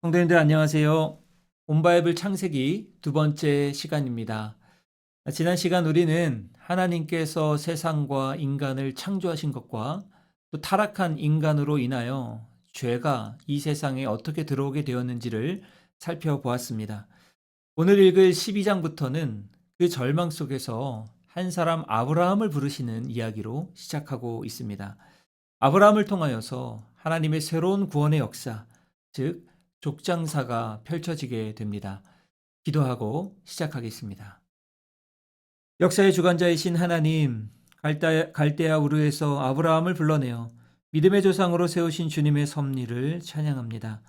성도님들 안녕하세요. 온바이블 창세기 두 번째 시간입니다. 지난 시간 우리는 하나님께서 세상과 인간을 창조하신 것과 또 타락한 인간으로 인하여 죄가 이 세상에 어떻게 들어오게 되었는지를 살펴보았습니다. 오늘 읽을 12장부터는 그 절망 속에서 한 사람 아브라함을 부르시는 이야기로 시작하고 있습니다. 아브라함을 통하여서 하나님의 새로운 구원의 역사, 즉 족장사가 펼쳐지게 됩니다. 기도하고 시작하겠습니다. 역사의 주관자이신 하나님, 갈대아 우르에서 아브라함을 불러내어 믿음의 조상으로 세우신 주님의 섭리를 찬양합니다.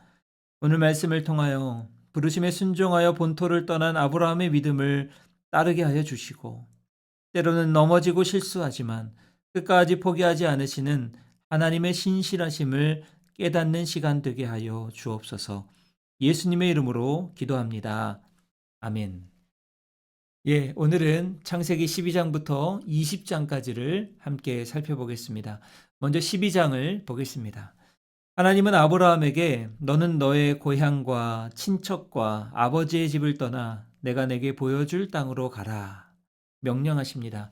오늘 말씀을 통하여 부르심에 순종하여 본토를 떠난 아브라함의 믿음을 따르게 하여 주시고, 때로는 넘어지고 실수하지만 끝까지 포기하지 않으시는 하나님의 신실하심을 깨닫는 시간 되게 하여 주옵소서. 예수님의 이름으로 기도합니다. 아멘. 오늘은 창세기 12장부터 20장까지를 함께 살펴보겠습니다. 먼저 12장을 보겠습니다. 하나님은 아브라함에게 너는 너의 고향과 친척과 아버지의 집을 떠나 내가 내게 보여줄 땅으로 가라 명령하십니다.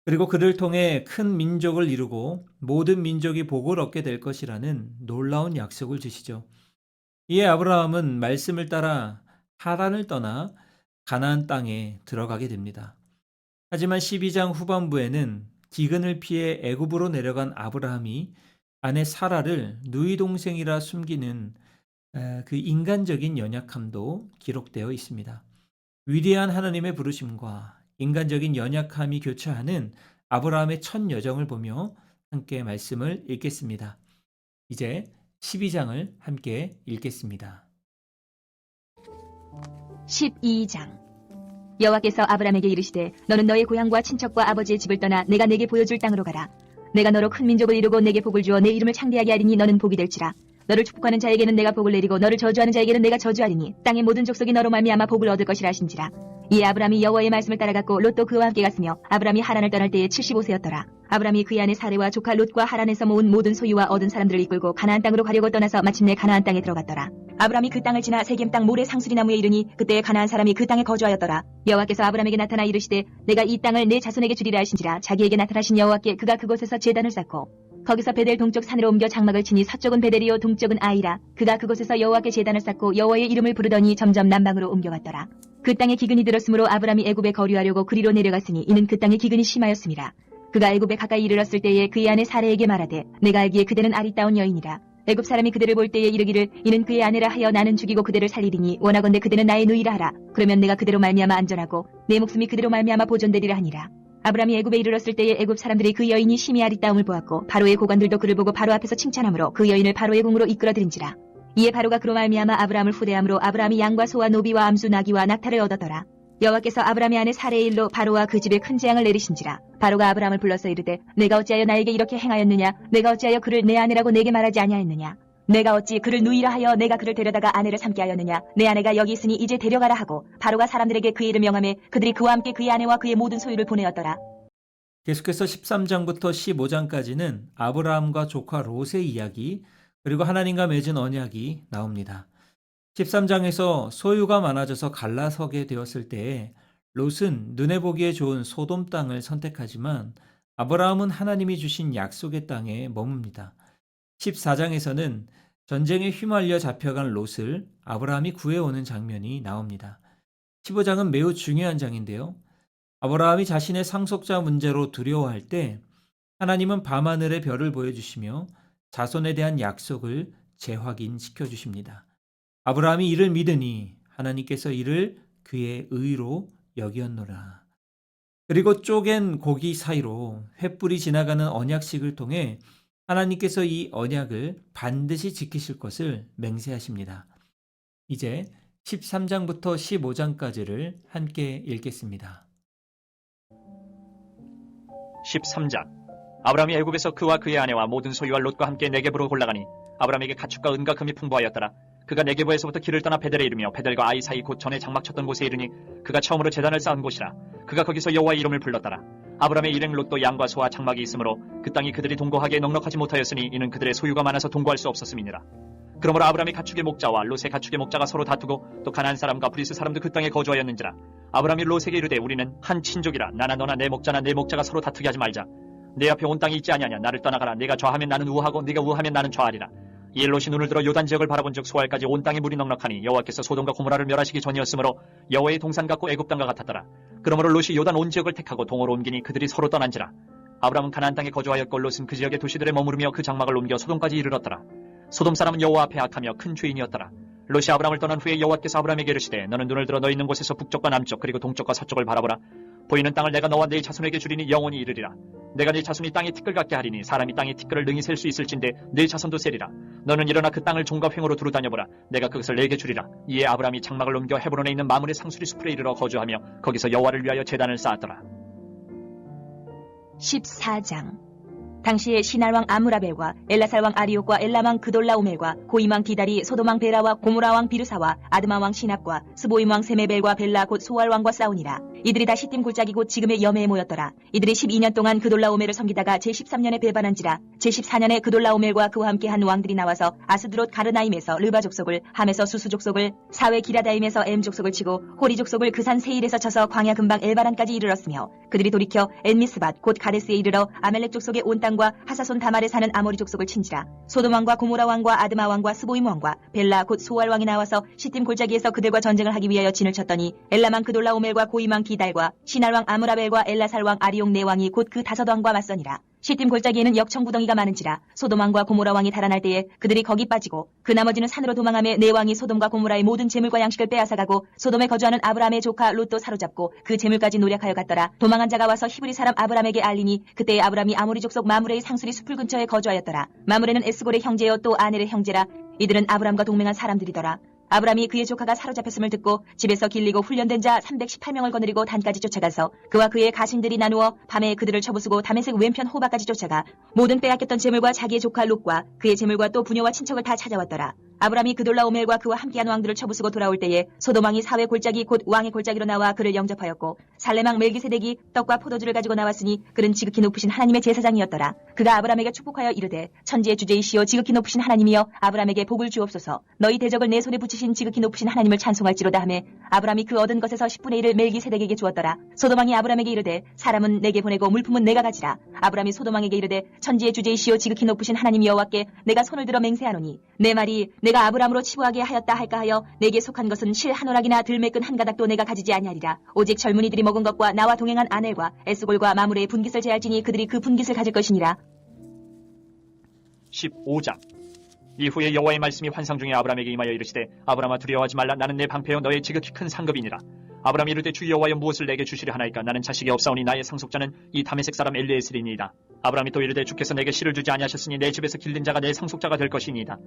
그리고 그를 통해 큰 민족을 이루고 모든 민족이 복을 얻게 될 것이라는 놀라운 약속을 주시죠. 이에 아브라함은 말씀을 따라 하란을 떠나 가나안 땅에 들어가게 됩니다. 하지만 12장 후반부에는 기근을 피해 애굽으로 내려간 아브라함이 아내 사라를 누이 동생이라 숨기는 그 인간적인 연약함도 기록되어 있습니다. 위대한 하나님의 부르심과 인간적인 연약함이 교차하는 아브라함의 첫 여정을 보며 함께 말씀을 읽겠습니다. 이제 12장을 함께 읽겠습니다. 12장 여호와께서 아브라함에게 이르시되 너는 너의 고향과 친척과 아버지의 집을 떠나 내가 내게 보여줄 땅으로 가라. 내가 너로 큰 민족을 이루고 내게 복을 주어 내 이름을 창대하게 하리니 너는 복이 될지라. 너를 축복하는 자에게는 내가 복을 내리고 너를 저주하는 자에게는 내가 저주하리니 땅의 모든 족속이 너로 말미암아 복을 얻을 것이라 하신지라. 이에 아브라함이 여호와의 말씀을 따라갔고 롯도 그와 함께 갔으며 아브라함이 하란을 떠날 때에 75세였더라. 아브라함이 그의 아내 사레와 조카 롯과 하란에서 모은 모든 소유와 얻은 사람들을 이끌고 가나안 땅으로 가려고 떠나서 마침내 가나안 땅에 들어갔더라. 아브라함이 그 땅을 지나 세겜 땅 모래 상수리나무에 이르니 그때 가나안 사람이 그 땅에 거주하였더라. 여호와께서 아브라함에게 나타나 이르시되 내가 이 땅을 내 자손에게 주리라 하신지라. 자기에게 나타나신 여호와께 그가 그곳에서 제단을 쌓고 거기서 베델 동쪽 산으로 옮겨 장막을 치니 서쪽은 베델이요 동쪽은 아이라. 그가 그곳에서 여호와께 제단을 쌓고 여호와의 이름을 부르더니 점점 남방으로 옮겨갔더라. 그 땅에 기근이 들었으므로 아브라함이 애굽에 거류하려고 그리로 내려갔으니 이는 그 땅에 기근이 심하였음이라. 그가 애굽에 가까이 이르렀을 때에 그의 아내 사레에게 말하되 내가 알기에 그대는 아리따운 여인이라. 애굽 사람이 그대를 볼 때에 이르기를 이는 그의 아내라 하여 나는 죽이고 그대를 살리리니 원하건대 그대는 나의 누이라 하라. 그러면 내가 그대로 말미암아 안전하고 내 목숨이 그대로 말미암아 보존되리라 하니라. 아브라함이 애굽에 이르렀을 때에 애굽 사람들이 그 여인이 심히 아리따움을 보았고 바로의 고관들도 그를 보고 바로 앞에서 칭찬하므로 그 여인을 바로의 궁으로 이끌어들인지라. 이에 바로가 그로 말미암아 아브라함을 후대함으로 아브라함이 양과 소와 노비와 암수 나귀와 낙타를 얻었더라. 여호와께서 아브라함의 아내 사레의 일로 바로와 그 집에 큰 재앙을 내리신지라. 바로가 아브라함을 불러서 이르되 내가 어찌하여 나에게 이렇게 행하였느냐. 내가 어찌하여 그를 내 아내라고 내게 말하지 아니하였느냐. 내가 어찌 그를 누이라 하여 내가 그를 데려다가 아내를 삼게 하였느냐. 내 아내가 여기 있으니 이제 데려가라 하고 바로가 사람들에게 그의 이름 명하매 그들이 그와 함께 그의 아내와 그의 모든 소유를 보내었더라. 계속해서 13장부터 15장까지는 아브라함과 조카 롯의 이야기, 그리고 하나님과 맺은 언약이 나옵니다. 13장에서 소유가 많아져서 갈라서게 되었을 때에 롯은 눈에 보기에 좋은 소돔 땅을 선택하지만 아브라함은 하나님이 주신 약속의 땅에 머뭅니다. 14장에서는 전쟁에 휘말려 잡혀간 롯을 아브라함이 구해오는 장면이 나옵니다. 15장은 매우 중요한 장인데요. 아브라함이 자신의 상속자 문제로 두려워할 때 하나님은 밤하늘의 별을 보여주시며 자손에 대한 약속을 재확인시켜 주십니다. 아브라함이 이를 믿으니 하나님께서 이를 그의 의로 여기었노라. 그리고 쪼갠 고기 사이로 횃불이 지나가는 언약식을 통해 하나님께서 이 언약을 반드시 지키실 것을 맹세하십니다. 이제 13장부터 15장까지를 함께 읽겠습니다. 13장 아브라함이 애굽에서 그와 그의 아내와 모든 소유와 롯과 함께 네게브로 올라가니 아브라함에게 가축과 은과 금이 풍부하였더라. 그가 네게브에서부터 길을 떠나 베델에 이르며 베델과 아이 사이 곧 전에 장막 쳤던 곳에 이르니 그가 처음으로 제단을 쌓은 곳이라. 그가 거기서 여호와의 이름을 불렀더라. 아브라함의 일행 롯도 양과 소와 장막이 있으므로 그 땅이 그들이 동거하기에 넉넉하지 못하였으니 이는 그들의 소유가 많아서 동거할 수 없었음이니라. 그러므로 아브라함의 가축의 목자와 롯의 가축의 목자가 서로 다투고 또 가나안 사람과 브리스 사람도 그 땅에 거주하였는지라. 아브라함이 롯에게 이르되 우리는 한 친족이라 나나 너나 내 목자나 내 목자가 서로 다투게 하지 말자. 내 앞에 온 땅이 있지 아니하냐. 나를 떠나가라. 네가 좌하면 나는 우하고 네가 우하면 나는 좌하리라. 이에 롯이 눈을 들어 요단 지역을 바라본즉 소알까지 온 땅에 물이 넉넉하니 여호와께서 소돔과 고모라를 멸하시기 전이었으므로 여호와의 동산 같고 애굽 땅과 같았더라. 그러므로 롯이 요단 온 지역을 택하고 동으로 옮기니 그들이 서로 떠난지라. 아브라함은 가나안 땅에 거주하였고 롯은 그 지역의 도시들에 머무르며 그 장막을 옮겨 소돔까지 이르렀더라. 소돔 사람은 여호와 앞에 악하며 큰 죄인이었더라. 롯이 아브라함을 떠난 후에 여호와께서 아브라함에게 이르시되 너는 눈을 들어 너 있는 곳에서 북쪽과 남쪽 그리고 동쪽과 서쪽을 바라보라. 보이는 땅을 내가 너와 네 자손에게 주리니 영원히 이르리라. 내가 네 자손이 땅의 티끌 같게 하리니 사람이 땅의 티끌을 능히 셀 수 있을진데 네 자손도 세리라. 너는 일어나 그 땅을 종과 횡으로 두루 다녀보라. 내가 그것을 내게 주리라. 이에 아브라함이 장막을 옮겨 헤브론에 있는 마므의 상수리 숲에 이르러 거주하며 거기서 여호와를 위하여 제단을 쌓았더라. 14장. 당시에 시날왕 아므라벨과 엘라살왕 아리옥과 엘람왕 그돌라오멜과 고임왕 디달이 소돔왕 베라와 고모라왕 비르사와 아드마왕 시납과 스보임왕 세메벨과 벨라 곧 소알왕과 싸우니라. 이들이 다 시딤 골짜기 곧 지금의 여매에 모였더라. 이들이 12년 동안 그돌라오멜을 섬기다가 제13년에 배반한지라. 제14년에 그돌라오멜과 그와 함께 한 왕들이 나와서 아스드롯 가르나임에서 르바 족속을, 함에서 수수 족속을, 사웨 기라다임에서 엠 족속을 치고 호리 족속을 그 산 세일에서 쳐서 광야 근방 엘바란까지 이르렀으며 그들이 돌이켜 엔미스밭 곧 가데스에 이르러 아멜렉 족속의 온 땅과 하사손 다말에 사는 아모리 족속을 친지라. 소돔 왕과 고모라 왕과 아드마 왕과 스보임 왕과 벨라 곧 소알 왕이 나와서 시딤 골짜기에서 그들과 전쟁을 하기 위하여 진을 쳤더니 엘라망 그돌라오멜과 고임왕 기달과 시날왕 아므라벨과 엘라살왕 아리옥 네 왕이 곧 그 다섯 왕과 맞서니라. 시딤 골짜기에는 역청구덩이가 많은지라. 소돔 왕과 고모라 왕이 달아날 때에 그들이 거기 빠지고 그 나머지는 산으로 도망하며 네 왕이 소돔과 고모라의 모든 재물과 양식을 빼앗아가고 소돔에 거주하는 아브라함의 조카 롯도 사로잡고 그 재물까지 노력하여 갔더라. 도망한 자가 와서 히브리 사람 아브라함에게 알리니 그때에 아브라함이 아모리 족속 마므레의 상수리 숲을 근처에 거주하였더라. 마므레는 에스골의 형제요 또 아넬의 형제라. 이들은 아브라함과 동맹한 사람들이더라. 아브라함이 그의 조카가 사로잡혔음을 듣고 집에서 길리고 훈련된 자 318명을 거느리고 단까지 쫓아가서 그와 그의 가신들이 나누어 밤에 그들을 쳐부수고 다메섹 왼편 호바까지 쫓아가 모든 빼앗겼던 재물과 자기의 조카 롯과 그의 재물과 또 부녀와 친척을 다 찾아왔더라. 아브라함이 그돌라오멜과 그와 함께한 왕들을 쳐부수고 돌아올 때에 소돔 왕이 사회 골짜기 곧 왕의 골짜기로 나와 그를 영접하였고 살레망 멜기세덱이 떡과 포도주를 가지고 나왔으니 그는 지극히 높으신 하나님의 제사장이었더라. 그가 아브라함에게 축복하여 이르되 천지의 주제이시여 지극히 높으신 하나님이여 아브라함에게 복을 주옵소서. 너희 대적을 내 손에 붙이신 지극히 높으신 하나님을 찬송할지로다 하매 아브라함이 그 얻은 것에서 10분의 1을 멜기세덱에게 주었더라. 소돔 왕이 아브라함에게 이르되 사람은 내게 보내고 물품은 내가 가지라. 아브라함이 소돔 왕에게 이르되 천지의 주제이시여 지극히 높으신 하나님 여호와께 내가 손을 들어 맹세하노니 내 말이 내가 아브라함으로 치부하게 하였다 할까 하여 내게 속한 것은 실 한 오락이나 들매끈 한 가닥도 내가 가지지 아니하리라. 오직 젊은이들이 먹은 것과 나와 동행한 아넬과 에스골과 마므레의 분깃을 제할지니 그들이 그 분깃을 가질 것이니라. 15장. 이후에 여호와의 말씀이 환상 중에 아브라함에게 임하여 이르시되 아브라함아 두려워하지 말라. 나는 내 방패여 너의 지극히 큰 상급이니라. 아브라함이 이르되 주 여호와여 무엇을 내게 주시려 하나이까. 나는 자식이 없사오니 나의 상속자는 이 다메섹 사람 엘리에셀이니이다. 아브라함이 또 이르되 주께서 내게 씨를 주지 아니하셨으니 내 집에서 길든 자가 내 상속자가 될 것이니이다.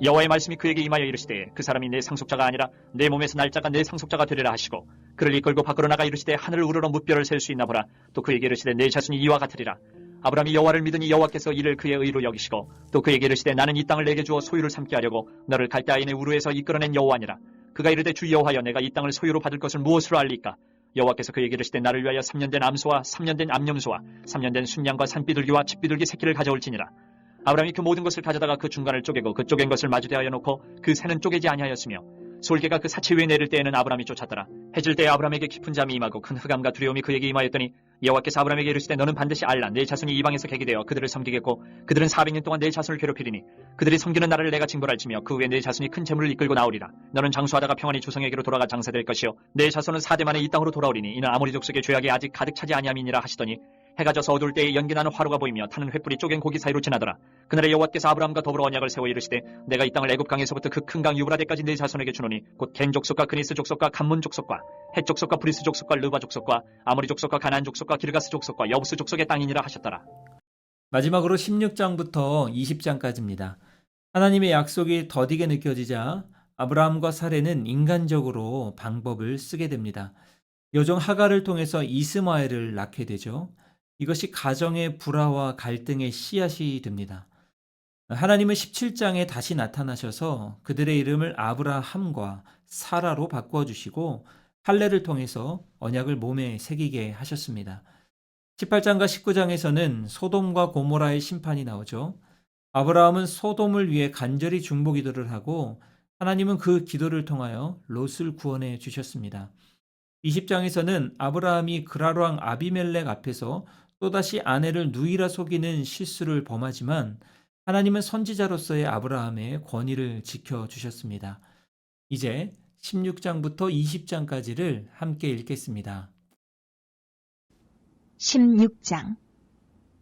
여호와의 말씀이 그에게 임하여 이르시되 그 사람이 내 상속자가 아니라 내 몸에서 날짜가 내 상속자가 되리라 하시고 그를 이끌고 밖으로 나가 이르시되 하늘을 우러러 무뼈를 셀 수 있나 보라. 또 그에게 이르시되 내 자손이 이와 같으리라. 아브라함이 여호와를 믿으니 여호와께서 이를 그의 의로 여기시고 또 그에게 이르시되 나는 이 땅을 내게 주어 소유를 삼게 하려고 너를 갈대아인의 우르에서 이끌어낸 여호와니라. 그가 이르되 주 여호와여 내가 이 땅을 소유로 받을 것을 무엇으로 알리까. 여호와께서 그에게 이르시되 나를 위하여 3년 된 암소와 3년 된 암염소와 3년 된 순양과 산비둘기와 집비둘기 새끼를 가져올지니라. 아브라함이 그 모든 것을 가져다가 그 중간을 쪼개고 그 쪼갠 것을 마주대하여 놓고 그 새는 쪼개지 아니하였으며 솔개가 그 사치 위에 내릴 때에는 아브라함이 쫓았더라. 해질 때에 아브라함에게 깊은 잠이 임하고 큰 흑암과 두려움이 그에게 임하였더니 여호와께서 아브라함에게 이르시되 너는 반드시 알라. 내 자손이 이방에서 객이 되어 그들을 섬기겠고 그들은 400년 동안 내 자손을 괴롭히리니 그들이 섬기는 나라를 내가 징벌할지며 그 후에 내 자손이 큰 재물을 이끌고 나오리라. 너는 장수하다가 평안히 조상에게로 돌아가 장사될 것이요 내 자손은 4대 만에 이 땅으로 돌아오리니 이는 아모리 족속의 죄악이 아직 가득 차지 아니함이니라 하시더니 해가 져서 어두울 때에 연기나는 화로가 보이며 타는 횃불이 쪼갠 고기 사이로 지나더라. 그날에 여호와께서 아브라함과 더불어 언약을 세워 이르시되 내가 이 땅을 애굽 강에서부터 그 큰 강 유브라데까지 내 자손에게 주노니 곧 겐 족속과 그니스 족속과 감문 족속과 헷 족속과 브리스 족속과 르바 족속과 아모리 족속과 가나안 족속과 기르가스 족속과 여부스 족속의 땅이니라 하셨더라. 마지막으로 16장부터 20장까지입니다. 하나님의 약속이 더디게 느껴지자 아브라함과 사레는 인간적으로 방법을 쓰게 됩니다. 여종 하갈을 통해서 이스마엘을 낳게 되죠. 이것이 가정의 불화와 갈등의 씨앗이 됩니다. 하나님은 17장에 다시 나타나셔서 그들의 이름을 아브라함과 사라로 바꾸어 주시고 할례를 통해서 언약을 몸에 새기게 하셨습니다. 18장과 19장에서는 소돔과 고모라의 심판이 나오죠. 아브라함은 소돔을 위해 간절히 중보 기도를 하고 하나님은 그 기도를 통하여 롯을 구원해 주셨습니다. 20장에서는 아브라함이 그랄 왕 아비멜렉 앞에서 또다시 아내를 누이라 속이는 실수를 범하지만 하나님은 선지자로서의 아브라함의 권위를 지켜주셨습니다. 이제 16장부터 20장까지를 함께 읽겠습니다. 16장.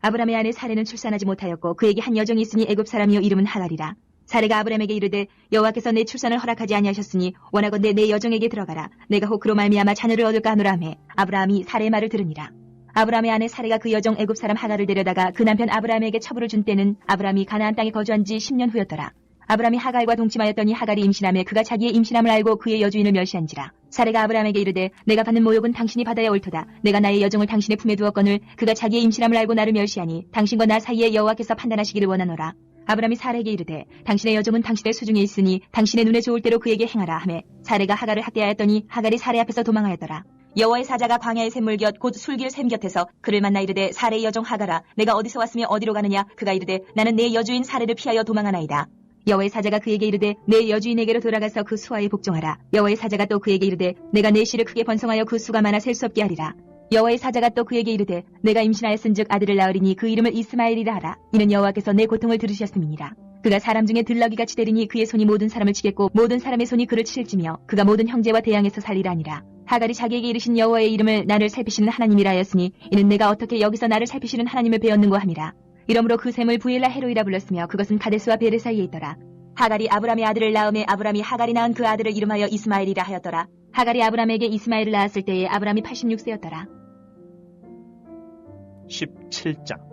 아브라함의 아내 사레는 출산하지 못하였고 그에게 한 여종이 있으니 애굽 사람이요 이름은 하갈이라. 사레가 아브라함에게 이르되 여호와께서 내 출산을 허락하지 아니하셨으니 원하건대 내 여종에게 들어가라. 내가 혹 그로 말미암아 자녀를 얻을까 하노라 하매 아브라함이 사레의 말을 들으니라. 아브라함의 아내 사레가 그 여종 애굽 사람 하갈을 데려다가 그 남편 아브라함에게 처부를 준 때는 아브라함이 가나안 땅에 거주한 지 10년 후였더라. 아브라함이 하갈과 동침하였더니 하갈이 임신하며 그가 자기의 임신함을 알고 그의 여주인을 멸시한지라. 사레가 아브라함에게 이르되 내가 받는 모욕은 당신이 받아야 옳도다. 내가 나의 여종을 당신의 품에 두었거늘 그가 자기의 임신함을 알고 나를 멸시하니 당신과 나 사이에 여호와께서 판단하시기를 원하노라. 아브라함이 사레에게 이르되 당신의 여종은 당신의 수중에 있으니 당신의 눈에 좋을 대로 그에게 행하라 하매 사레가 하갈을 학대하였더니 하갈이 사레 앞에서 도망하였더라. 여호와의 사자가 광야의 샘물 곁 곧 술길 샘 곁에서 그를 만나 이르되 사레의 여종 하갈아 내가 어디서 왔으며 어디로 가느냐. 그가 이르되 나는 내 여주인 사레를 피하여 도망하나이다. 여호와의 사자가 그에게 이르되 내 여주인에게로 돌아가서 그 수하에 복종하라. 여호와의 사자가 또 그에게 이르되 내가 내 씨를 크게 번성하여 그 수가 많아 셀 수 없게 하리라. 여호와의 사자가 또 그에게 이르되 내가 임신하였은즉 아들을 낳으리니 그 이름을 이스마엘이라 하라. 이는 여호와께서 내 고통을 들으셨음이니라. 그가 사람 중에 들러기같이 되리니 그의 손이 모든 사람을 치겠고 모든 사람의 손이 그를 칠지며 그가 모든 형제와 대항해서 살리라 하니라. 하갈이 자기에게 이르신 여호와의 이름을 나를 살피시는 하나님이라 하였으니 이는 내가 어떻게 여기서 나를 살피시는 하나님을 배웠는고 함이라. 이러므로 그 샘을 부엘라 헤로이라 불렀으며 그것은 가데스와 베레 사이에 있더라. 하갈이 아브람의 아들을 낳음에 아브람이 하갈이 낳은 그 아들을 이름하여 이스마엘이라 하였더라. 하갈이 아브람에게 이스마엘을 낳았을 때에 아브람이 86세였더라. 17장.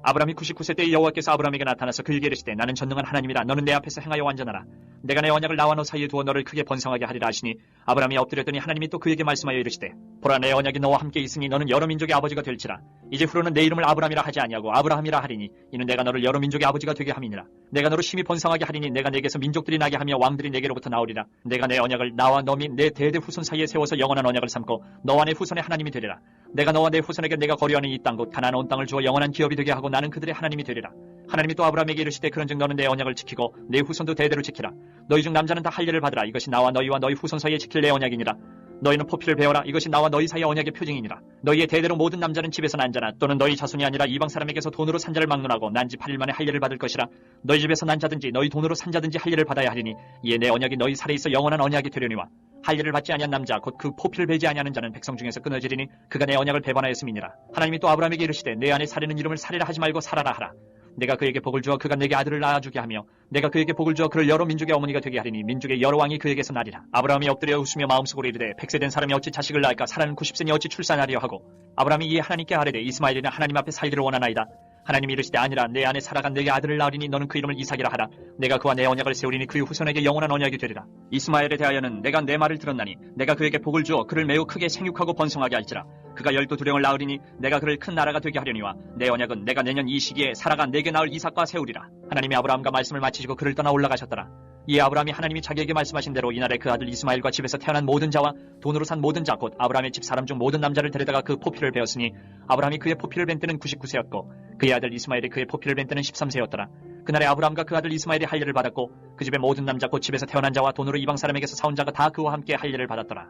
아브람이 99세 때 여호와께서 아브람에게 나타나서 그에게 이르시되 나는 전능한 하나님이라. 너는 내 앞에서 행하여 완전하라. 내가 내 언약을 나와 너 사이에 두어 너를 크게 번성하게 하리라 하시니 아브람이 엎드렸더니 하나님이 또 그에게 말씀하여 이르시되 보라 내 언약이 너와 함께 있으니 너는 여러 민족의 아버지가 될지라. 이제 후로는 내 이름을 아브람이라 하지 아니하고 아브라함이라 하리니 이는 내가 너를 여러 민족의 아버지가 되게 함이니라. 내가 너를 심히 번성하게 하리니 내가 내게서 민족들이 나게 하며 왕들이 내게로부터 나오리라. 내가 내 언약을 나와 너 및 내 대대 후손 사이에 세워서 영원한 언약을 삼고 너와 내 후손의 하나님이 되리라. 내가 너와 내 후손에게 내가 거류하는 이 땅 곧 가나안 온 땅을 주어 영원한 기업이 되게 하고 나는 그들의 하나님이 되리라. 하나님이 또 아브라함에게 이르시되 그런즉 너는 내 언약을 지키고 내 후손도 대대로 지키라. 너희 중 남자는 다 할례를 받으라. 이것이 나와 너희와 너희 후손 사이에 지킬 내 언약이니라. 너희는 포피를 베어라. 이것이 나와 너희 사이의 언약의 표징이니라. 너희의 대대로 모든 남자는 집에서 난 자나 또는 너희 자손이 아니라 이방 사람에게서 돈으로 산 자를 막론하고 난 지 8일 만에 할례를 받을 것이라. 너희 집에서 난 자든지 너희 돈으로 산 자든지 할례를 받아야 하리니 이에 내 언약이 너희 살에 있어 영원한 언약이 되려니와 할례를 받지 아니한 남자 곧 그 포피를 베지 아니하는 자는 백성 중에서 끊어지리니 그가 내 언약을 배반하였음이니라. 하나님이 또 아브라함에게 이르시되 내 아내 사레는 이름을 사레라 하지 말고 사라라 하라. 내가 그에게 복을 주어 그가 내게 아들을 낳아주게 하며 내가 그에게 복을 주어 그를 여러 민족의 어머니가 되게 하리니 민족의 여러 왕이 그에게서 나리라. 아브라함이 엎드려 웃으며 마음속으로 이르되 100세 된 사람이 어찌 자식을 낳을까. 사라는 90세니 어찌 출산하리요 하고 아브라함이 이에 하나님께 아뢰되 이스마엘이는 하나님 앞에 살기를 원하나이다. 하나님이 이르시되 아니라 내 아내 사라가 내게 아들을 낳으리니 너는 그 이름을 이삭이라 하라. 내가 그와 내 언약을 세우리니 그의 후손에게 영원한 언약이 되리라. 이스마엘에 대하여는 내가 내 말을 들었나니 내가 그에게 복을 주어 그를 매우 크게 생육하고 번성하게 할지라. 그가 12두령을 낳으리니 내가 그를 큰 나라가 되게 하려니와 내 언약은 내가 내년 이 시기에 사라가 내게 낳을 이삭과 세우리라. 하나님이 아브라함과 말씀을 마치시고 그를 떠나 올라가셨더라. 이에 아브라함이 하나님이 자기에게 말씀하신 대로 이날에 그 아들 이스마엘과 집에서 태어난 모든 자와 돈으로 산 모든 자 곧 아브라함의 집 사람 중 모든 남자를 데려다가 그 포피를 베었으니 아브라함이 그의 포피를 벤 때는 99세였고 그의 아들 이스마엘이 그의 포피를 벤 때는 13세였더라. 그날에 아브라함과 그 아들 이스마엘이 할례를 받았고 그 집의 모든 남자 곧 집에서 태어난 자와 돈으로 이방 사람에게서 사온 자가 다 그와 함께 할례를 받았더라.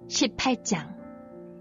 18장.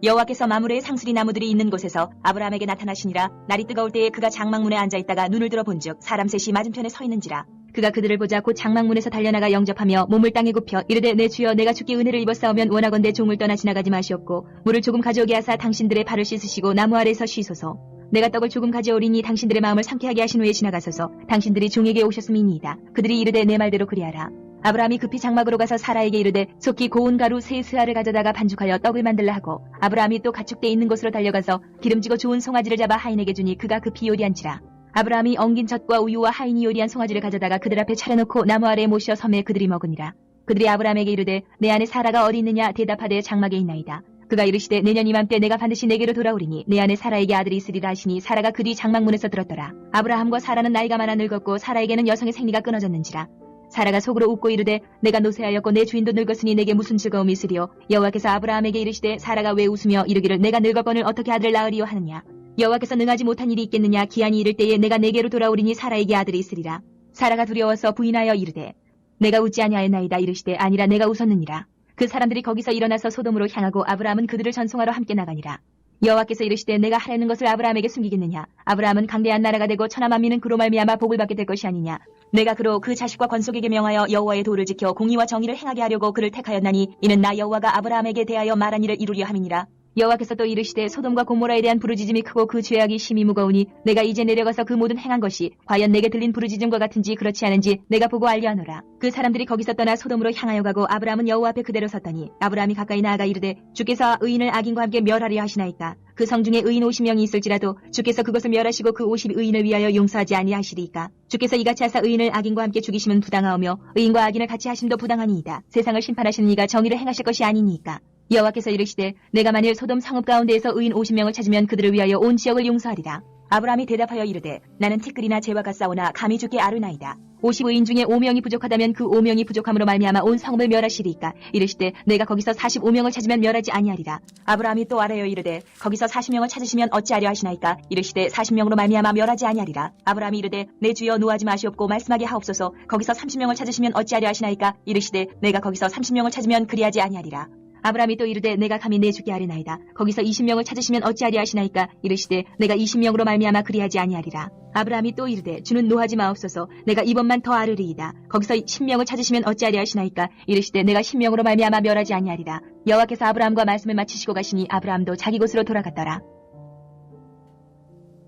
여호와께서 마므르의 상수리 나무들이 있는 곳에서 아브라함에게 나타나시니라. 날이 뜨거울 때에 그가 장막문에 앉아있다가 눈을 들어 본즉 사람 셋이 맞은편에 서 있는지라. 그가 그들을 보자 곧 장막문에서 달려나가 영접하며 몸을 땅에 굽혀 이르되 내 주여 내가 주께 은혜를 입었사오면 원하건대 종을 떠나 지나가지 마시옵고 물을 조금 가져오게 하사 당신들의 발을 씻으시고 나무 아래에서 쉬소서. 내가 떡을 조금 가져오리니 당신들의 마음을 상쾌하게 하신 후에 지나가소서. 당신들이 종에게 오셨음이니이다. 그들이 이르되 내 말대로 그리하라. 아브라함이 급히 장막으로 가서 사라에게 이르되 속히 고운 가루 세 스아를 가져다가 반죽하여 떡을 만들라 하고 아브라함이 또 가축대 있는 곳으로 달려가서 기름지고 좋은 송아지를 잡아 하인에게 주니 그가 급히 요리한지라. 아브라함이 엉긴 젖과 우유와 하인이 요리한 송아지를 가져다가 그들 앞에 차려놓고 나무 아래에 모셔 섬에 그들이 먹으니라. 그들이 아브라함에게 이르되 내 아내 사라가 어디 있느냐. 대답하되 장막에 있나이다. 그가 이르시되 내년 이맘때 내가 반드시 내게로 돌아오리니 내 아내 사라에게 아들이 있으리라 하시니 사라가 그 뒤 장막문에서 들었더라. 아브라함과 사라는 나이가 많아 늙었고 사라에게는 여성의 생리가 끊어졌는지라. 사라가 속으로 웃고 이르되 내가 노쇠하였고 내 주인도 늙었으니 내게 무슨 즐거움이 있으리요. 여호와께서 아브라함에게 이르시되 사라가 왜 웃으며 이르기를 내가 늙었거늘 어떻게 아들을 낳으리요 하느냐. 여호와께서 능하지 못한 일이 있겠느냐. 기한이 이를 때에 내가 내게로 돌아오리니 사라에게 아들이 있으리라. 사라가 두려워서 부인하여 이르되 내가 웃지 아니하였나이다. 이르시되 아니라 내가 웃었느니라. 그 사람들이 거기서 일어나서 소돔으로 향하고 아브라함은 그들을 전송하러 함께 나가니라. 여호와께서 이르시되 내가 하려는 것을 아브라함에게 숨기겠느냐. 아브라함은 강대한 나라가 되고 천하 만민은 그로 말미암아 복을 받게 될 것이 아니냐. 내가 그로 그 자식과 권속에게 명하여 여호와의 도를 지켜 공의와 정의를 행하게 하려고 그를 택하였나니 이는 나 여호와가 아브라함에게 대하여 말한 일을 이루려 함이니라. 여호와께서 또 이르시되 소돔과 고모라에 대한 부르짖음이 크고 그 죄악이 심히 무거우니 내가 이제 내려가서 그 모든 행한 것이 과연 내게 들린 부르짖음과 같은지 그렇지 않은지 내가 보고 알려하노라. 그 사람들이 거기서 떠나 소돔으로 향하여 가고 아브라함은 여호와 앞에 그대로 섰더니 아브라함이 가까이 나아가 이르되 주께서 의인을 악인과 함께 멸하려 하시나이까. 그 성 중에 의인 50명이 있을지라도 주께서 그것을 멸하시고 그 50 의인을 위하여 용서하지 아니하시리이까. 주께서 이같이 하사 의인을 악인과 함께 죽이심은 부당하오며 의인과 악인을 같이 하심도 부당하니이다. 세상을 심판하시는 이가 정의를 행하실 것이 아니니까. 여호와께서 이르시되 내가 만일 소돔 성읍 가운데에서 의인 50명을 찾으면 그들을 위하여 온 지역을 용서하리라. 아브라함이 대답하여 이르되 나는 티끌이나 재와 같사오나 감히 주께 아뢰나이다. 50 의인 중에 5명이 부족하다면 그 5명이 부족함으로 말미암아 온 성읍을 멸하시리이까. 이르시되 내가 거기서 45명을 찾으면 멸하지 아니하리라. 아브라함이 또 아뢰어 이르되 거기서 40명을 찾으시면 어찌하려 하시나이까. 이르시되 40명으로 말미암아 멸하지 아니하리라. 아브라함이 이르되 내 주여 노하지 마시옵고 말씀하게 하옵소서. 거기서 30명을 찾으시면 어찌하려 하시나이까. 이르시되 내가 거기서 30명을 찾으면 그리하지 아니하리라. 아브라함이 또 이르되 내가 감히 내 주께 아뢰나이다. 거기서 20명을 찾으시면 어찌하리 하시나이까. 이르시되 내가 20명으로 말미암아 그리하지 아니하리라. 아브라함이 또 이르되 주는 노하지 마옵소서. 내가 이번만 더 아뢰리이다. 거기서 10명을 찾으시면 어찌하리 하시나이까. 이르시되 내가 10명으로 말미암아 멸하지 아니하리라. 여호와께서 아브라함과 말씀을 마치시고 가시니 아브라함도 자기 곳으로 돌아갔더라.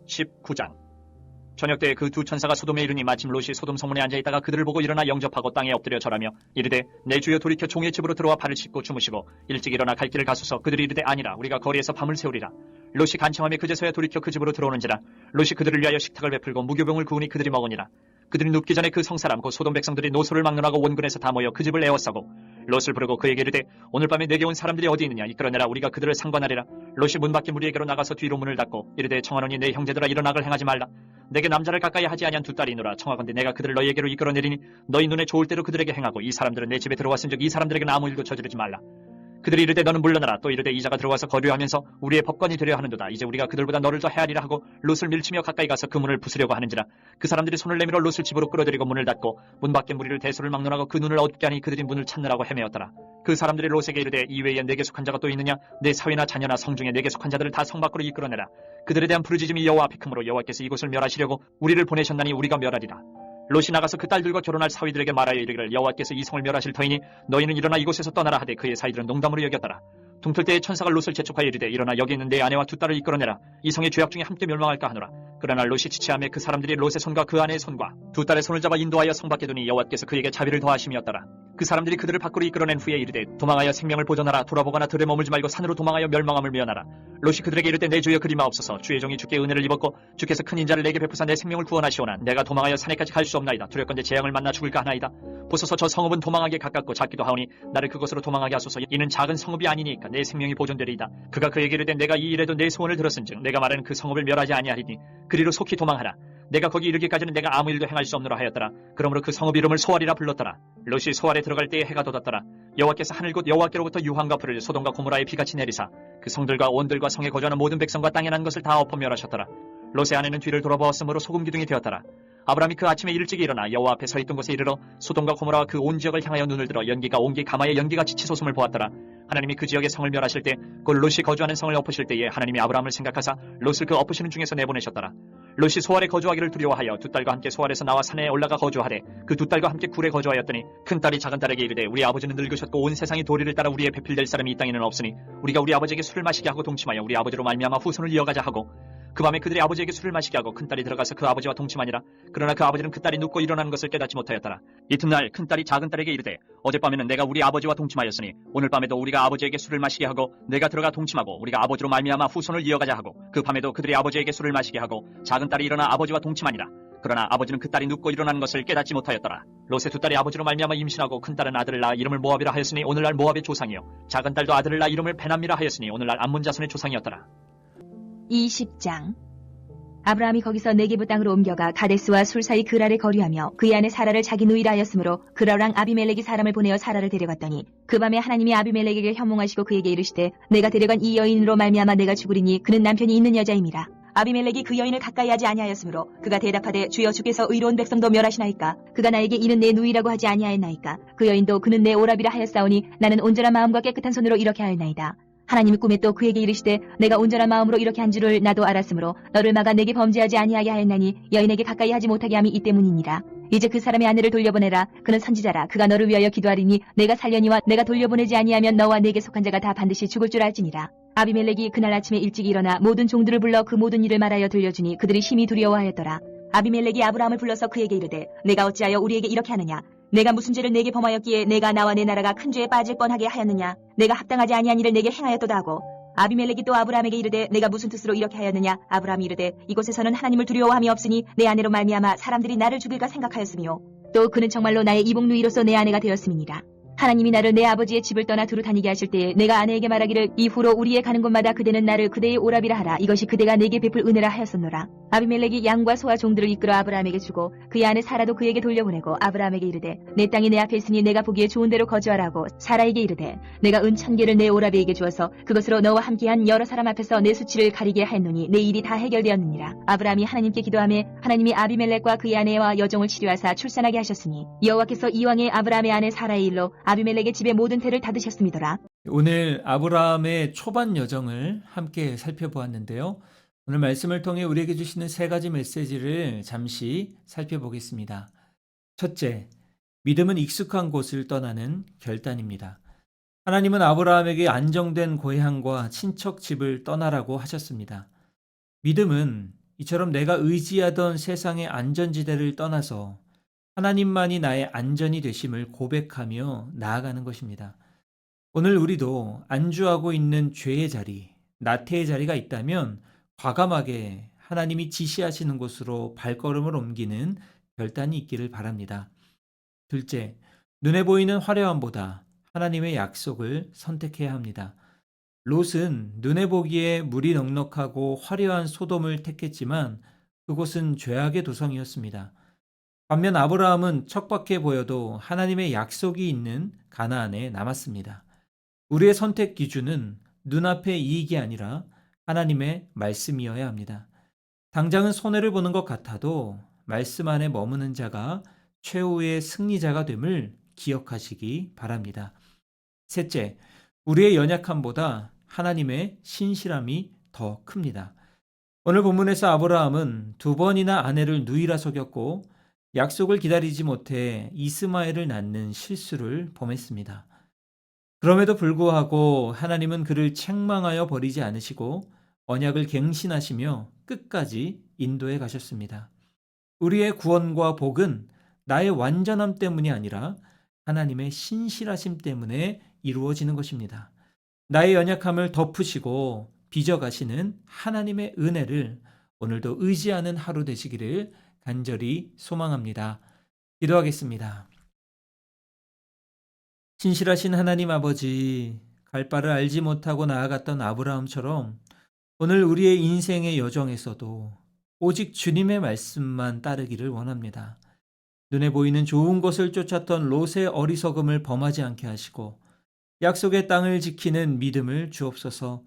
19장. 저녁 때에 그 두 천사가 소돔에 이르니 마침 롯이 소돔 성문에 앉아있다가 그들을 보고 일어나 영접하고 땅에 엎드려 절하며 이르되 내 주여 돌이켜 종의 집으로 들어와 발을 씻고 주무시고 일찍 일어나 갈 길을 가소서. 그들이 이르되 아니라 우리가 거리에서 밤을 새우리라. 롯이 간청함에 그제서야 돌이켜 그 집으로 들어오는지라. 롯이 그들을 위하여 식탁을 베풀고 무교병을 구우니 그들이 먹으니라. 그들이 눕기 전에 그 성사람 곧 소돔 백성들이 노소를 막론하고 원근에서 다 모여 그 집을 에워싸고 롯을 부르고 그에게 이르되 오늘 밤에 내게 온 사람들이 어디 있느냐. 이끌어내라. 우리가 그들을 상관하리라. 롯이 문 밖에 무리에게로 나가서 뒤로 문을 닫고 이르되 청하노니 내 형제들아 이런 악을 행하지 말라. 내게 남자를 가까이 하지 아니한 두 딸이 있노라. 청하건대 내가 그들을 너희에게로 이끌어내리니 너희 눈에 좋을 대로 그들에게 행하고 이 사람들은 내 집에 들어왔은즉 이 사람들에게는 아무 일도 저지르지 말라. 그들이 이르되 너는 물러나라. 또 이르되 이자가 들어와서 거류하면서 우리의 법관이 되려 하는도다. 이제 우리가 그들보다 너를 더 헤아리라 하고 롯을 밀치며 가까이 가서 그 문을 부수려고 하는지라. 그 사람들이 손을 내밀어 롯을 집으로 끌어들이고 문을 닫고 문 밖에 무리를 대소를 막론하고 그 눈을 어둡게 하니 그들이 문을 찾느라고 헤매었더라. 그 사람들이 롯에게 이르되 이외에 내게 속한 자가 또 있느냐. 내 사위나 자녀나 성중에 내게 속한 자들을 다 성 밖으로 이끌어내라. 그들에 대한 부르짖음이 여호와 앞에 크므로 여호와께서 이곳을 멸하시려고 우리를 보내셨나니 우리가 멸하리라. 롯이 나가서 그 딸들과 결혼할 사위들에게 말하여 이르기를 여호와께서 이 성을 멸하실 터이니 너희는 일어나 이곳에서 떠나라 하되 그의 사위들은 농담으로 여겼더라. 둥틀 때에 천사가 롯을 재촉하여 이르되 일어나 여기 있는 내 아내와 두 딸을 이끌어내라. 이 성의 죄악 중에 함께 멸망할까 하노라. 그러나 롯이 지체하며 그 사람들이 롯의 손과 그 아내의 손과 두 딸의 손을 잡아 인도하여 성 밖에 두니 여호와께서 그에게 자비를 더하심이었더라. 그 사람들이 그들을 밖으로 이끌어낸 후에 이르되 도망하여 생명을 보존하라. 돌아보거나 들에 머물지 말고 산으로 도망하여 멸망함을 면하라. 롯이 그들에게 이르되 내 주여 그리마옵소서. 주의 종이 주께 은혜를 입었고 주께서 큰 인자를 내게 베푸사 내 생명을 구원하시오나 내가 도망하여 산에까지 갈 수 없나이다. 두렵건대 재앙을 만나 죽을까 하나이다. 보소서 저 성읍은 도망하기에 가깝고 작기도 하오니 나를 그곳으로 도망하게 하소서. 이는 작은 성읍이 아니니까 내 생명이 보존되리이다. 그가 그에게 이르되 내가 이 일에도 내 소원을 들었은즉 내가 말하는 그 성읍을 멸하지 아니하리니 그리로 속히 도망하라. 내가 거기 이르기까지는 내가 아무 일도 행할 수 없노라 하였더라. 그러므로 그 성읍 이름을 소알이라 불렀더라. 롯이 소알에 들어갈 때에 해가 돋았더라. 여호와께서 하늘 곧 여호와께로부터 유황과 불을 소돔과 고모라에 비같이 내리사 그 성들과 온들과 성에 거주하는 모든 백성과 땅에 난 것을 다 엎어 멸하셨더라. 롯의 아내는 뒤를 돌아보았으므로 소금 기둥이 되었더라. 아브라함이 그 아침에 일찍 일어나 여호와 앞에 서 있던 곳에 이르러 소돔과 고모라와 그 온 지역을 향하여 눈을 들어 연기가 온기 가마에 연기같이 치솟음을 보았더라. 하나님이 그 지역의 성을 멸하실 때 곧 롯이 거주하는 성을 엎으실 때에 하나님이 아브라함을 생각하사 롯을 그 엎으시는 중에서 내보내셨더라. 롯이 소알에 거주하기를 두려워하여 두 딸과 함께 소알에서 나와 산에 올라가 거주하되 그 두 딸과 함께 굴에 거주하였더니 큰 딸이 작은 딸에게 이르되 우리 아버지는 늙으셨고 온 세상이 도리를 따라 우리의 배필될 사람이 이 땅에는 없으니 우리가 우리 아버지에게 술을 마시게 하고 동침하여 우리 아버지로 말미암아 후손을 이어가자 하고 그 밤에 그들이 아버지에게 술을 마시게 하고 큰딸이 들어가서 그 아버지와 동침하니라. 그러나 그 아버지는 그 딸이 눕고 일어나는 것을 깨닫지 못하였더라. 이튿날 큰딸이 작은딸에게 이르되 어젯밤에는 내가 우리 아버지와 동침하였으니 오늘 밤에도 우리가 아버지에게 술을 마시게 하고 내가 들어가 동침하고 우리가 아버지로 말미암아 후손을 이어가자 하고 그 밤에도 그들이 아버지에게 술을 마시게 하고 작은딸이 일어나 아버지와 동침하니라. 그러나 아버지는 그 딸이 눕고 일어나는 것을 깨닫지 못하였더라. 롯의 두 딸이 아버지로 말미암아 임신하고 큰딸은 아들을 낳아 이름을 모압이라 하였으니 오늘날 모압의 조상이요 작은딸도 아들을 낳아 이름을 베남이라 하였으니 오늘날 암몬 자손의 조상이었더라. 20장. 아브라함이 거기서 네게부 땅으로 옮겨가 가데스와 술 사이 그라를 거류하며 그의 아내 사라를 자기 누이라 하였으므로 그라랑 아비멜렉이 사람을 보내어 사라를 데려갔더니 그 밤에 하나님이 아비멜렉에게 현몽하시고 그에게 이르시되 내가 데려간 이 여인으로 말미암아 내가 죽으리니 그는 남편이 있는 여자임이라. 아비멜렉이 그 여인을 가까이 하지 아니하였으므로 그가 대답하되 주여 주께서 의로운 백성도 멸하시나이까. 그가 나에게 이는 내 누이라고 하지 아니하였나이까. 그 여인도 그는 내 오라비라 하였사오니 나는 온전한 마음과 깨끗한 손으로 이렇게 하였나이다. 하나님이 꿈에 또 그에게 이르시되 내가 온전한 마음으로 이렇게 한 줄을 나도 알았으므로 너를 막아 내게 범죄하지 아니하게 하였나니 여인에게 가까이 하지 못하게 함이 이 때문이니라. 이제 그 사람의 아내를 돌려보내라. 그는 선지자라. 그가 너를 위하여 기도하리니 내가 살려니와 내가 돌려보내지 아니하면 너와 내게 속한 자가 다 반드시 죽을 줄 알지니라. 아비멜렉이 그날 아침에 일찍 일어나 모든 종들을 불러 그 모든 일을 말하여 들려주니 그들이 심히 두려워하였더라. 아비멜렉이 아브라함을 불러서 그에게 이르되 내가 어찌하여 우리에게 이렇게 하느냐. 내가 무슨 죄를 내게 범하였기에 내가 나와 내 나라가 큰 죄에 빠질 뻔하게 하였느냐. 내가 합당하지 아니한 일을 내게 행하였도다 하고 아비멜렉이 또 아브라함에게 이르되 내가 무슨 뜻으로 이렇게 하였느냐. 아브라함이 이르되 이곳에서는 하나님을 두려워함이 없으니 내 아내로 말미암아 사람들이 나를 죽일까 생각하였으며 또 그는 정말로 나의 이복누이로서 내 아내가 되었음이니라. 하나님이 나를 내 아버지의 집을 떠나 두루 다니게 하실 때에 내가 아내에게 말하기를 이후로 우리의 가는 곳마다 그대는 나를 그대의 오라비라 하라. 이것이 그대가 내게 베풀 은혜라 하였었노라. 아비멜렉이 양과 소와 종들을 이끌어 아브라함에게 주고 그의 아내 사라도 그에게 돌려보내고 아브라함에게 이르되 내 땅이 내 앞에 있으니 내가 보기에 좋은 대로 거주하라고 사라에게 이르되 내가 은 1000개를 내 오라비에게 주어서 그것으로 너와 함께한 여러 사람 앞에서 내 수치를 가리게 하였노니 내 일이 다 해결되었느니라. 아브라함이 하나님께 기도하매 하나님이 아비멜렉과 그의 아내와 여종을 치료하사 출산하게 하셨으니 여호와께서 이왕에 아브라함의 아내 사라의 일로 아비멜렉의 집의 모든 태를 닫으셨음이더라. 오늘 아브라함의 초반 여정을 함께 살펴보았는데요. 오늘 말씀을 통해 우리에게 주시는 세 가지 메시지를 잠시 살펴보겠습니다. 첫째, 믿음은 익숙한 곳을 떠나는 결단입니다. 하나님은 아브라함에게 안정된 고향과 친척 집을 떠나라고 하셨습니다. 믿음은 이처럼 내가 의지하던 세상의 안전지대를 떠나서 하나님만이 나의 안전이 되심을 고백하며 나아가는 것입니다. 오늘 우리도 안주하고 있는 죄의 자리, 나태의 자리가 있다면 과감하게 하나님이 지시하시는 곳으로 발걸음을 옮기는 결단이 있기를 바랍니다. 둘째, 눈에 보이는 화려함보다 하나님의 약속을 선택해야 합니다. 롯은 눈에 보기에 물이 넉넉하고 화려한 소돔을 택했지만 그곳은 죄악의 도성이었습니다. 반면 아브라함은 척박해 보여도 하나님의 약속이 있는 가나안에 남았습니다. 우리의 선택 기준은 눈앞의 이익이 아니라 하나님의 말씀이어야 합니다. 당장은 손해를 보는 것 같아도 말씀 안에 머무는 자가 최후의 승리자가 됨을 기억하시기 바랍니다. 셋째, 우리의 연약함보다 하나님의 신실함이 더 큽니다. 오늘 본문에서 아브라함은 2번이나 아내를 누이라 속였고 약속을 기다리지 못해 이스마엘을 낳는 실수를 범했습니다. 그럼에도 불구하고 하나님은 그를 책망하여 버리지 않으시고 언약을 갱신하시며 끝까지 인도해 가셨습니다. 우리의 구원과 복은 나의 완전함 때문이 아니라 하나님의 신실하심 때문에 이루어지는 것입니다. 나의 연약함을 덮으시고 빚어가시는 하나님의 은혜를 오늘도 의지하는 하루 되시기를 간절히 소망합니다. 기도하겠습니다. 신실하신 하나님 아버지, 갈 바를 알지 못하고 나아갔던 아브라함처럼 오늘 우리의 인생의 여정에서도 오직 주님의 말씀만 따르기를 원합니다. 눈에 보이는 좋은 것을 쫓았던 롯의 어리석음을 범하지 않게 하시고 약속의 땅을 지키는 믿음을 주옵소서.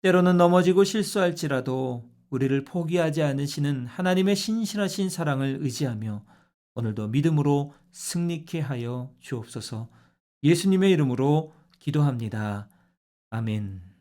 때로는 넘어지고 실수할지라도 우리를 포기하지 않으시는 하나님의 신실하신 사랑을 의지하며 오늘도 믿음으로 승리케 하여 주옵소서. 예수님의 이름으로 기도합니다. 아멘.